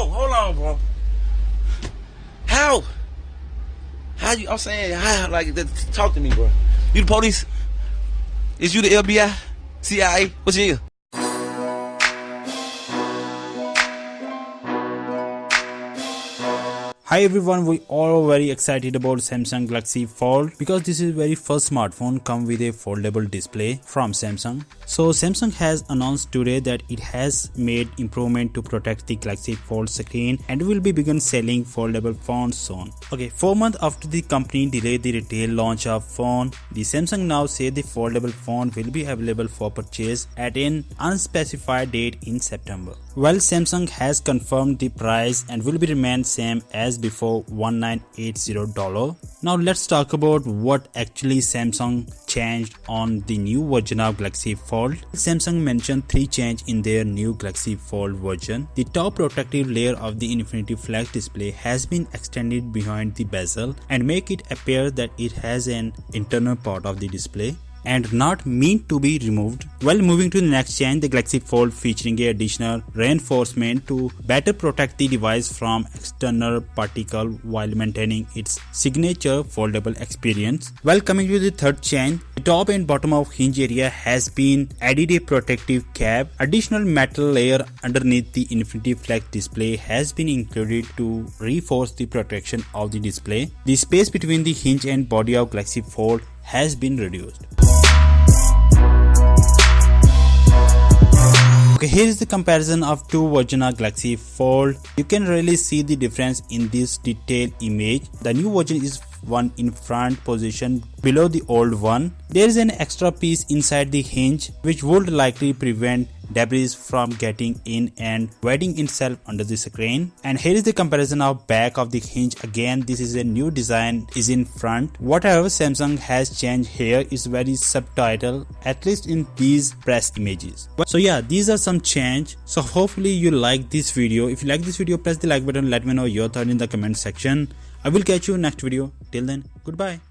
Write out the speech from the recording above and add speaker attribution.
Speaker 1: How? Hold on, bro. How? How you? I'm saying, how? Like, talk to me, bro. You the police? Is you the FBI? CIA? What you is?
Speaker 2: Hi everyone, we all very excited about Samsung Galaxy Fold because this is very first smartphone come with a foldable display from Samsung. So Samsung has announced today that it has made improvement to protect the Galaxy Fold screen and will be begin selling foldable phones soon. Okay, 4 months after the company delayed the retail launch of phone, the Samsung now say the foldable phone will be available for purchase at an unspecified date in September. Well, Samsung has confirmed the price and will be remain same as before $1980. Now let's talk about what actually Samsung changed on the new version of Galaxy Fold. Samsung mentioned 3 changes in their new Galaxy Fold version. The top protective layer of the Infinity Flex display has been extended behind the bezel and make it appear that it has an internal part of the display and not meant to be removed. Well, moving to the next change, the Galaxy Fold featuring a additional reinforcement to better protect the device from external particle while maintaining its signature foldable experience. Well, coming to the third change, the top and bottom of hinge area has been added a protective cap. Additional metal layer underneath the Infinity Flex display has been included to reinforce the protection of the display. The space between the hinge and body of Galaxy Fold has been reduced. Okay, here is the comparison of 2 versions of Galaxy Fold. You can really see the difference in this detailed image. The new version is one in front position below the old one. There is an extra piece inside the hinge which would likely prevent debris from getting in and wedding itself under the screen. And here is the comparison of back of the hinge. Again, this is a new design is in front. Whatever Samsung has changed here is very subtle, at least in these press images. So yeah, these are some change. So hopefully you like this video. If you like this video, press the like button. Let me know your thought in the comment section. I will catch you next video. Till then, goodbye.